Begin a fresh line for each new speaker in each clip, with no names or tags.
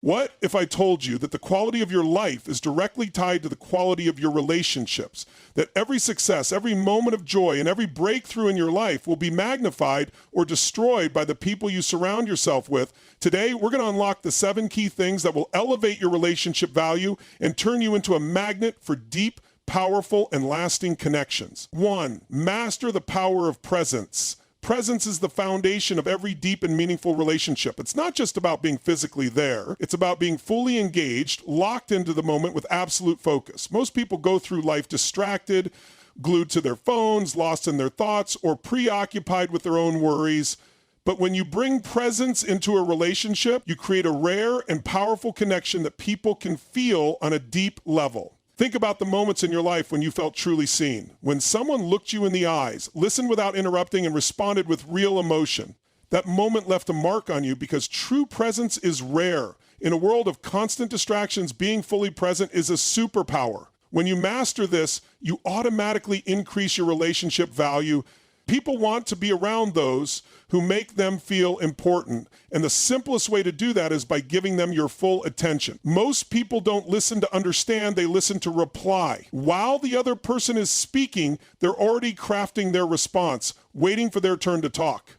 What if I told you that the quality of your life is directly tied to the quality of your relationships? That every success, every moment of joy, and every breakthrough in your life will be magnified or destroyed by the people you surround yourself with? Today, we're going to unlock the 7 key things that will elevate your relationship value and turn you into a magnet for deep, powerful, and lasting connections. 1. Master the power of presence. Presence is the foundation of every deep and meaningful relationship. It's not just about being physically there. It's about being fully engaged, locked into the moment with absolute focus. Most people go through life distracted, glued to their phones, lost in their thoughts, or preoccupied with their own worries. But when you bring presence into a relationship, you create a rare and powerful connection that people can feel on a deep level. Think about the moments in your life when you felt truly seen. When someone looked you in the eyes, listened without interrupting, and responded with real emotion. That moment left a mark on you because true presence is rare. In a world of constant distractions, being fully present is a superpower. When you master this, you automatically increase your relationship value. People want to be around those who make them feel important. And the simplest way to do that is by giving them your full attention. Most people don't listen to understand, they listen to reply. While the other person is speaking, they're already crafting their response, waiting for their turn to talk.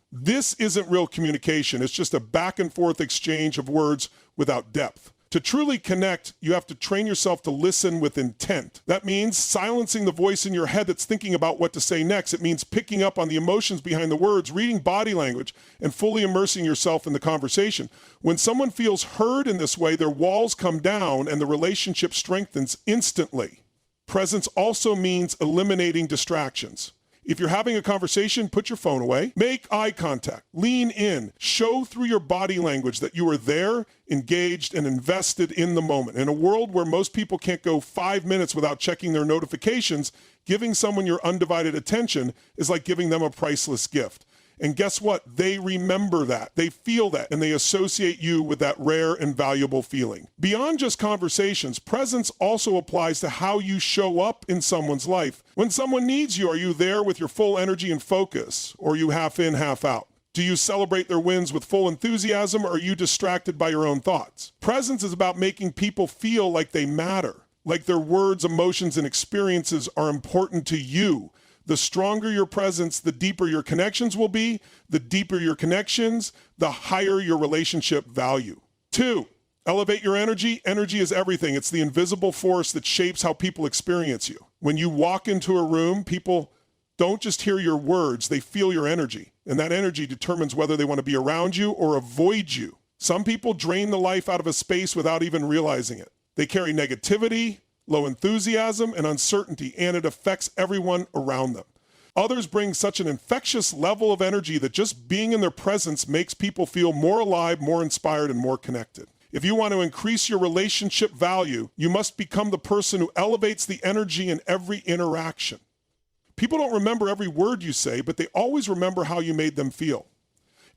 This isn't real communication. It's just a back and forth exchange of words without depth. To truly connect, you have to train yourself to listen with intent. That means silencing the voice in your head that's thinking about what to say next. It means picking up on the emotions behind the words, reading body language, and fully immersing yourself in the conversation. When someone feels heard in this way, their walls come down and the relationship strengthens instantly. Presence also means eliminating distractions. If you're having a conversation, put your phone away, make eye contact, lean in, show through your body language that you are there, engaged, and invested in the moment. In a world where most people can't go 5 minutes without checking their notifications, giving someone your undivided attention is like giving them a priceless gift. And guess what? They remember that, they feel that, and they associate you with that rare and valuable feeling. Beyond just conversations, presence also applies to how you show up in someone's life. When someone needs you, are you there with your full energy and focus, or are you half in, half out? Do you celebrate their wins with full enthusiasm, or are you distracted by your own thoughts? Presence is about making people feel like they matter, like their words, emotions, and experiences are important to you. The stronger your presence, the deeper your connections will be. The deeper your connections, the higher your relationship value. 2, elevate your energy. Energy is everything. It's the invisible force that shapes how people experience you. When you walk into a room, people don't just hear your words, they feel your energy. And that energy determines whether they want to be around you or avoid you. Some people drain the life out of a space without even realizing it. They carry negativity, low enthusiasm, and uncertainty, and it affects everyone around them. Others bring such an infectious level of energy that just being in their presence makes people feel more alive, more inspired, and more connected. If you want to increase your relationship value, you must become the person who elevates the energy in every interaction. People don't remember every word you say, but they always remember how you made them feel.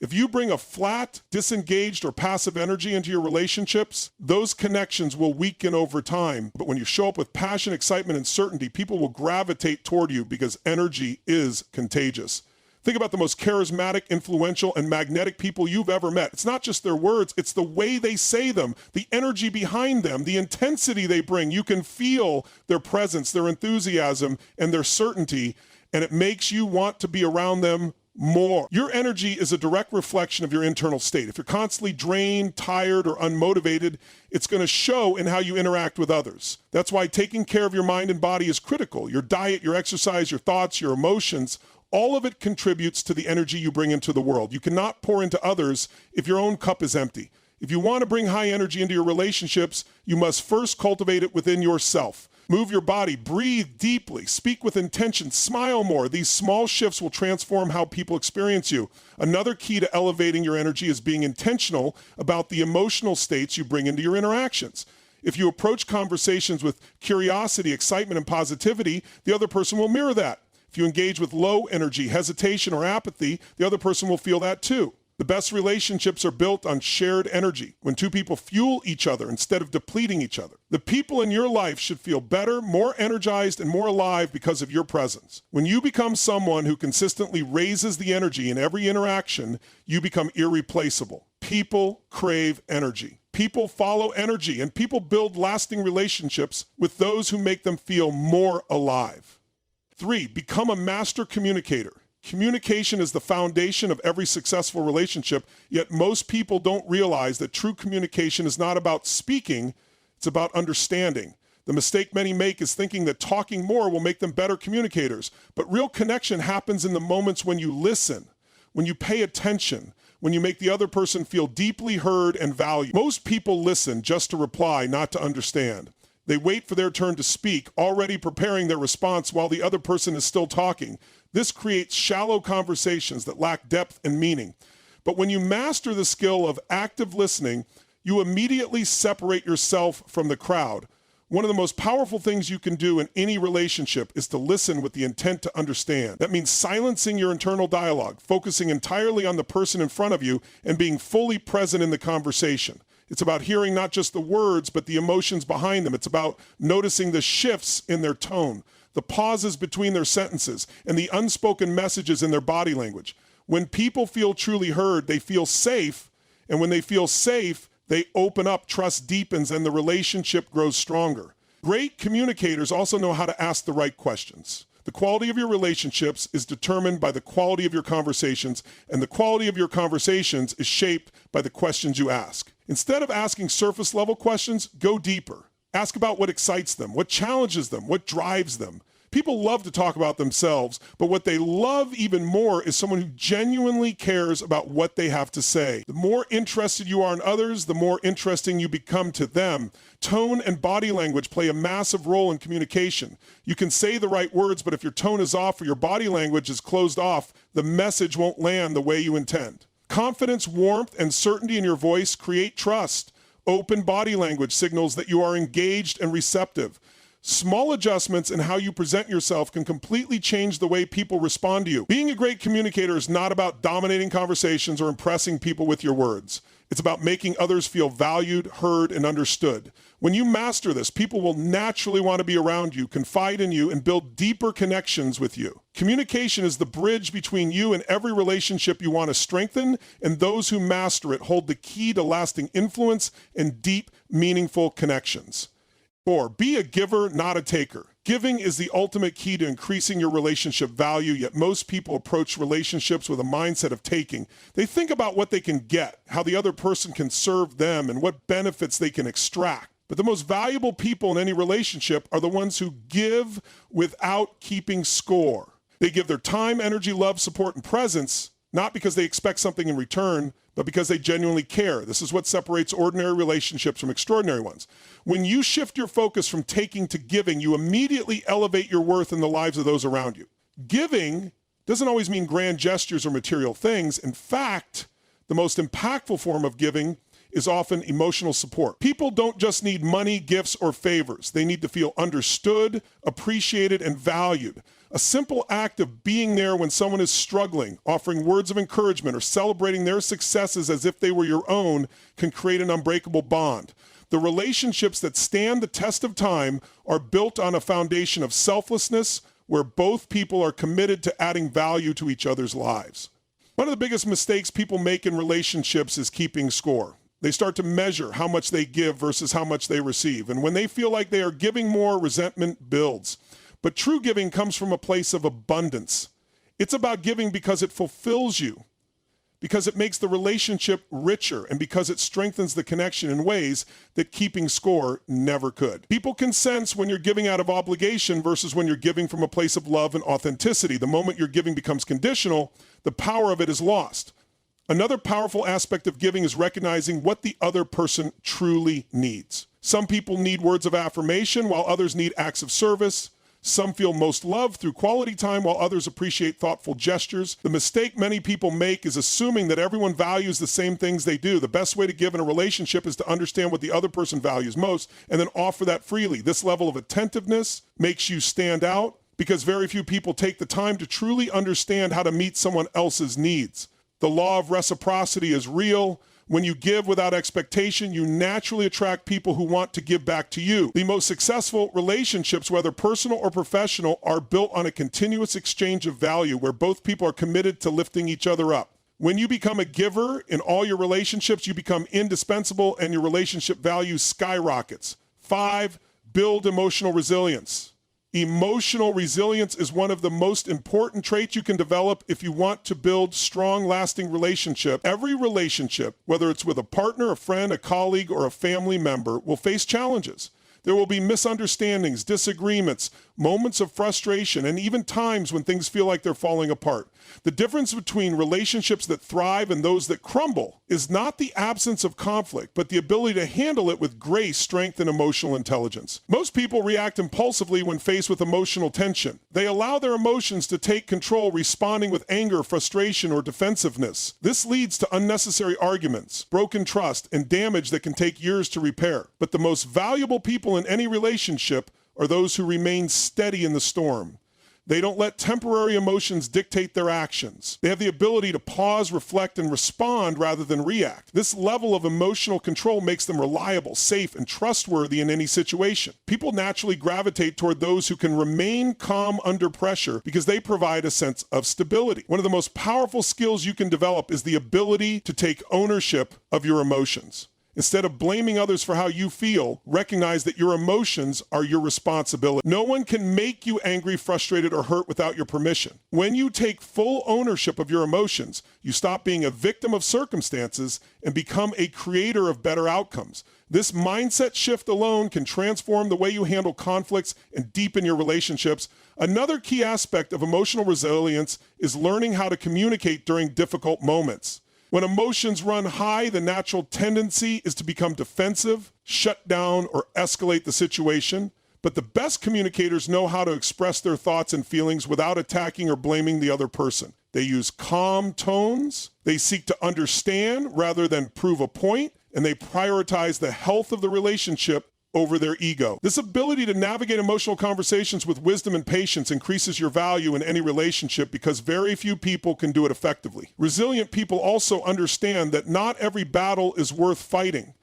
If you bring a flat, disengaged, or passive energy into your relationships, those connections will weaken over time. But when you show up with passion, excitement, and certainty, people will gravitate toward you because energy is contagious. Think about the most charismatic, influential, and magnetic people you've ever met. It's not just their words, it's the way they say them, the energy behind them, the intensity they bring. You can feel their presence, their enthusiasm, and their certainty, and it makes you want to be around them more. Your energy is a direct reflection of your internal state. If you're constantly drained, tired, or unmotivated, it's going to show in how you interact with others. That's why taking care of your mind and body is critical. Your diet, your exercise, your thoughts, your emotions, all of it contributes to the energy you bring into the world. You cannot pour into others if your own cup is empty. If you want to bring high energy into your relationships, you must first cultivate it within yourself. Move your body, breathe deeply, speak with intention, smile more. These small shifts will transform how people experience you. Another key to elevating your energy is being intentional about the emotional states you bring into your interactions. If you approach conversations with curiosity, excitement, and positivity, the other person will mirror that. If you engage with low energy, hesitation, or apathy, the other person will feel that too. The best relationships are built on shared energy, when two people fuel each other instead of depleting each other. The people in your life should feel better, more energized, and more alive because of your presence. When you become someone who consistently raises the energy in every interaction, you become irreplaceable. People crave energy. People follow energy, and people build lasting relationships with those who make them feel more alive. 3, become a master communicator. Communication is the foundation of every successful relationship, yet most people don't realize that true communication is not about speaking, it's about understanding. The mistake many make is thinking that talking more will make them better communicators, but real connection happens in the moments when you listen, when you pay attention, when you make the other person feel deeply heard and valued. Most people listen just to reply, not to understand. They wait for their turn to speak, already preparing their response while the other person is still talking. This creates shallow conversations that lack depth and meaning. But when you master the skill of active listening, you immediately separate yourself from the crowd. One of the most powerful things you can do in any relationship is to listen with the intent to understand. That means silencing your internal dialogue, focusing entirely on the person in front of you, and being fully present in the conversation. It's about hearing not just the words, but the emotions behind them. It's about noticing the shifts in their tone, the pauses between their sentences, and the unspoken messages in their body language. When people feel truly heard, they feel safe, and when they feel safe, they open up, trust deepens, and the relationship grows stronger. Great communicators also know how to ask the right questions. The quality of your relationships is determined by the quality of your conversations, and the quality of your conversations is shaped by the questions you ask. Instead of asking surface-level questions, go deeper. Ask about what excites them, what challenges them, what drives them. People love to talk about themselves, but what they love even more is someone who genuinely cares about what they have to say. The more interested you are in others, the more interesting you become to them. Tone and body language play a massive role in communication. You can say the right words, but if your tone is off or your body language is closed off, the message won't land the way you intend. Confidence, warmth, and certainty in your voice create trust. Open body language signals that you are engaged and receptive. Small adjustments in how you present yourself can completely change the way people respond to you. Being a great communicator is not about dominating conversations or impressing people with your words. It's about making others feel valued, heard, and understood. When you master this, people will naturally want to be around you, confide in you, and build deeper connections with you. Communication is the bridge between you and every relationship you want to strengthen, and those who master it hold the key to lasting influence and deep, meaningful connections. 4, be a giver, not a taker. Giving is the ultimate key to increasing your relationship value, yet most people approach relationships with a mindset of taking. They think about what they can get, how the other person can serve them, and what benefits they can extract. But the most valuable people in any relationship are the ones who give without keeping score. They give their time, energy, love, support, and presence, not because they expect something in return, but because they genuinely care. This is what separates ordinary relationships from extraordinary ones. When you shift your focus from taking to giving, you immediately elevate your worth in the lives of those around you. Giving doesn't always mean grand gestures or material things. In fact, the most impactful form of giving is often emotional support. People don't just need money, gifts, or favors. They need to feel understood, appreciated, and valued. A simple act of being there when someone is struggling, offering words of encouragement, or celebrating their successes as if they were your own can create an unbreakable bond. The relationships that stand the test of time are built on a foundation of selflessness, where both people are committed to adding value to each other's lives. One of the biggest mistakes people make in relationships is keeping score. They start to measure how much they give versus how much they receive. And when they feel like they are giving more, resentment builds. But true giving comes from a place of abundance. It's about giving because it fulfills you, because it makes the relationship richer, and because it strengthens the connection in ways that keeping score never could. People can sense when you're giving out of obligation versus when you're giving from a place of love and authenticity. The moment your giving becomes conditional, the power of it is lost. Another powerful aspect of giving is recognizing what the other person truly needs. Some people need words of affirmation, while others need acts of service. Some feel most loved through quality time, while others appreciate thoughtful gestures. The mistake many people make is assuming that everyone values the same things they do. The best way to give in a relationship is to understand what the other person values most and then offer that freely. This level of attentiveness makes you stand out because very few people take the time to truly understand how to meet someone else's needs. The law of reciprocity is real. When you give without expectation, you naturally attract people who want to give back to you. The most successful relationships, whether personal or professional, are built on a continuous exchange of value where both people are committed to lifting each other up. When you become a giver in all your relationships, you become indispensable and your relationship value skyrockets. 5, build emotional resilience. Emotional resilience is one of the most important traits you can develop if you want to build strong, lasting relationships. Every relationship, whether it's with a partner, a friend, a colleague, or a family member, will face challenges. There will be misunderstandings, disagreements, moments of frustration, and even times when things feel like they're falling apart. The difference between relationships that thrive and those that crumble is not the absence of conflict, but the ability to handle it with grace, strength, and emotional intelligence. Most people react impulsively when faced with emotional tension. They allow their emotions to take control, responding with anger, frustration, or defensiveness. This leads to unnecessary arguments, broken trust, and damage that can take years to repair. But the most valuable people in any relationship are those who remain steady in the storm. They don't let temporary emotions dictate their actions. They have the ability to pause, reflect, and respond rather than react. This level of emotional control makes them reliable, safe, and trustworthy in any situation. People naturally gravitate toward those who can remain calm under pressure because they provide a sense of stability. One of the most powerful skills you can develop is the ability to take ownership of your emotions. Instead of blaming others for how you feel, recognize that your emotions are your responsibility. No one can make you angry, frustrated, or hurt without your permission. When you take full ownership of your emotions, you stop being a victim of circumstances and become a creator of better outcomes. This mindset shift alone can transform the way you handle conflicts and deepen your relationships. Another key aspect of emotional resilience is learning how to communicate during difficult moments. When emotions run high, the natural tendency is to become defensive, shut down, or escalate the situation. But the best communicators know how to express their thoughts and feelings without attacking or blaming the other person. They use calm tones, they seek to understand rather than prove a point, and they prioritize the health of the relationship over their ego. This ability to navigate emotional conversations with wisdom and patience increases your value in any relationship because very few people can do it effectively. Resilient people also understand that not every battle is worth fighting.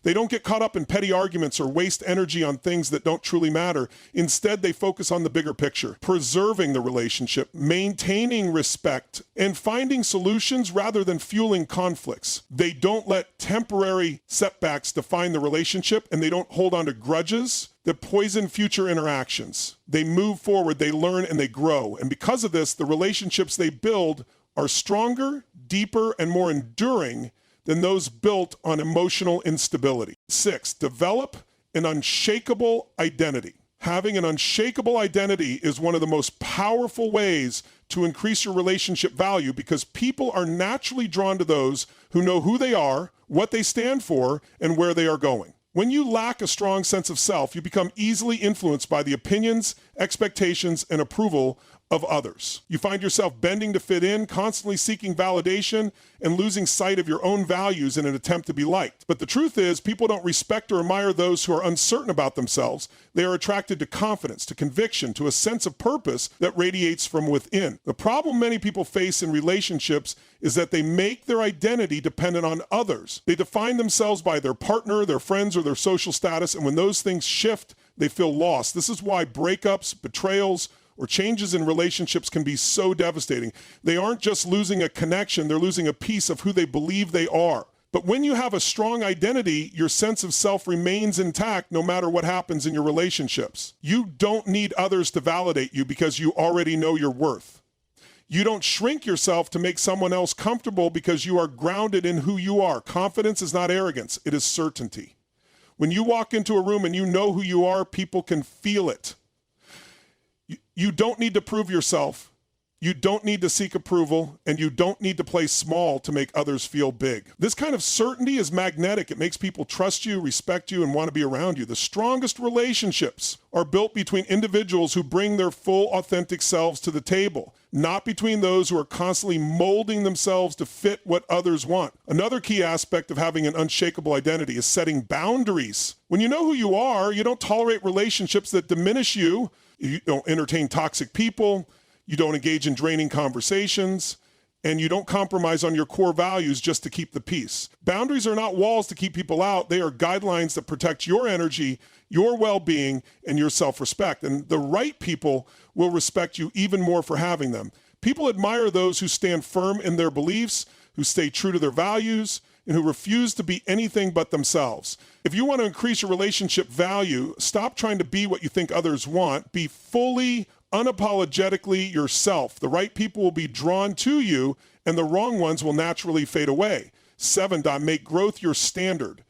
They don't get caught up in petty arguments or waste energy on things that don't truly matter. Instead, they focus on the bigger picture, preserving the relationship, maintaining respect, and finding solutions rather than fueling conflicts. They don't let temporary setbacks define the relationship, and they don't hold on to grudges that poison future interactions. They move forward, they learn, and they grow. And because of this, the relationships they build are stronger, deeper, and more enduring than those built on emotional instability. 6, develop an unshakable identity. Having an unshakable identity is one of the most powerful ways to increase your relationship value because people are naturally drawn to those who know who they are, what they stand for, and where they are going. When you lack a strong sense of self, you become easily influenced by the opinions, expectations, and approval of others. You find yourself bending to fit in, constantly seeking validation, and losing sight of your own values in an attempt to be liked. But the truth is, people don't respect or admire those who are uncertain about themselves. They are attracted to confidence, to conviction, to a sense of purpose that radiates from within. The problem many people face in relationships is that they make their identity dependent on others. They define themselves by their partner, their friends, or their social status, and when those things shift, they feel lost. This is why breakups, betrayals, or changes in relationships can be so devastating. They aren't just losing a connection, they're losing a piece of who they believe they are. But when you have a strong identity, your sense of self remains intact no matter what happens in your relationships. You don't need others to validate you because you already know your worth. You don't shrink yourself to make someone else comfortable because you are grounded in who you are. Confidence is not arrogance, it is certainty. When you walk into a room and you know who you are, people can feel it. You don't need to prove yourself. You don't need to seek approval, and you don't need to play small to make others feel big. This kind of certainty is magnetic. It makes people trust you, respect you, and want to be around you. The strongest relationships are built between individuals who bring their full, authentic selves to the table, not between those who are constantly molding themselves to fit what others want. Another key aspect of having an unshakable identity is setting boundaries. When you know who you are, you don't tolerate relationships that diminish you. You don't entertain toxic people. You don't engage in draining conversations, and you don't compromise on your core values just to keep the peace. Boundaries are not walls to keep people out. They are guidelines that protect your energy, your well-being, and your self-respect. And the right people will respect you even more for having them. People admire those who stand firm in their beliefs, who stay true to their values, and who refuse to be anything but themselves. If you want to increase your relationship value, stop trying to be what you think others want. Be fully, unapologetically yourself. The right people will be drawn to you, and the wrong ones will naturally fade away. 7. Make growth your standard.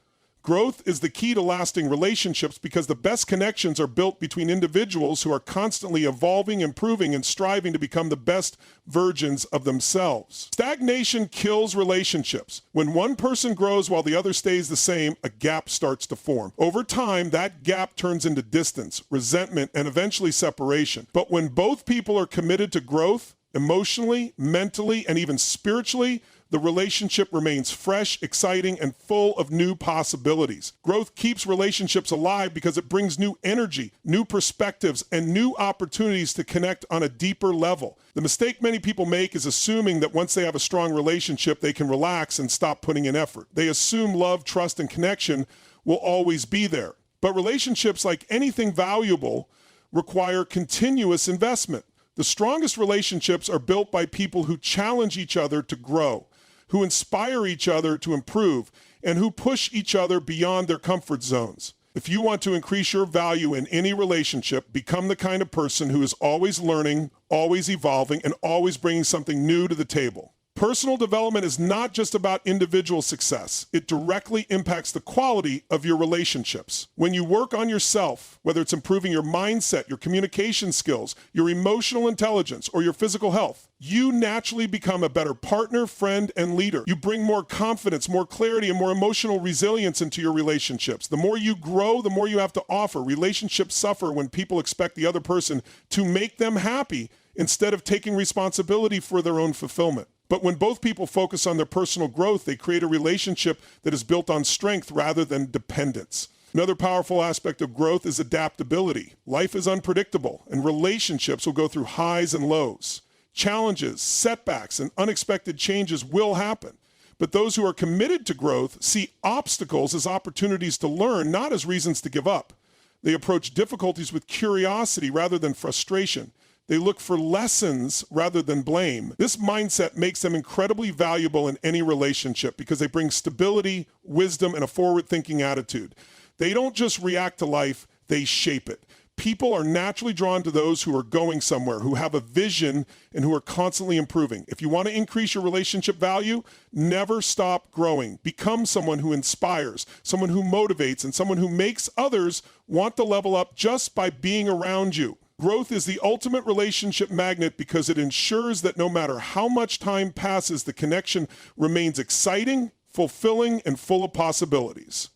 Growth is the key to lasting relationships because the best connections are built between individuals who are constantly evolving, improving, and striving to become the best versions of themselves. Stagnation kills relationships. When one person grows while the other stays the same, a gap starts to form. Over time, that gap turns into distance, resentment, and eventually separation. But when both people are committed to growth, emotionally, mentally, and even spiritually, the relationship remains fresh, exciting, and full of new possibilities. Growth keeps relationships alive because it brings new energy, new perspectives, and new opportunities to connect on a deeper level. The mistake many people make is assuming that once they have a strong relationship, they can relax and stop putting in effort. They assume love, trust, and connection will always be there. But relationships, like anything valuable, require continuous investment. The strongest relationships are built by people who challenge each other to grow, who inspire each other to improve, and who push each other beyond their comfort zones. If you want to increase your value in any relationship, become the kind of person who is always learning, always evolving, and always bringing something new to the table. Personal development is not just about individual success. It directly impacts the quality of your relationships. When you work on yourself, whether it's improving your mindset, your communication skills, your emotional intelligence, or your physical health, you naturally become a better partner, friend, and leader. You bring more confidence, more clarity, and more emotional resilience into your relationships. The more you grow, the more you have to offer. Relationships suffer when people expect the other person to make them happy instead of taking responsibility for their own fulfillment. But when both people focus on their personal growth, they create a relationship that is built on strength rather than dependence. Another powerful aspect of growth is adaptability. Life is unpredictable, and relationships will go through highs and lows. Challenges, setbacks, and unexpected changes will happen. But those who are committed to growth see obstacles as opportunities to learn, not as reasons to give up. They approach difficulties with curiosity rather than frustration. They look for lessons rather than blame. This mindset makes them incredibly valuable in any relationship because they bring stability, wisdom, and a forward-thinking attitude. They don't just react to life, they shape it. People are naturally drawn to those who are going somewhere, who have a vision, and who are constantly improving. If you want to increase your relationship value, never stop growing. Become someone who inspires, someone who motivates, and someone who makes others want to level up just by being around you. Growth is the ultimate relationship magnet because it ensures that no matter how much time passes, the connection remains exciting, fulfilling, and full of possibilities.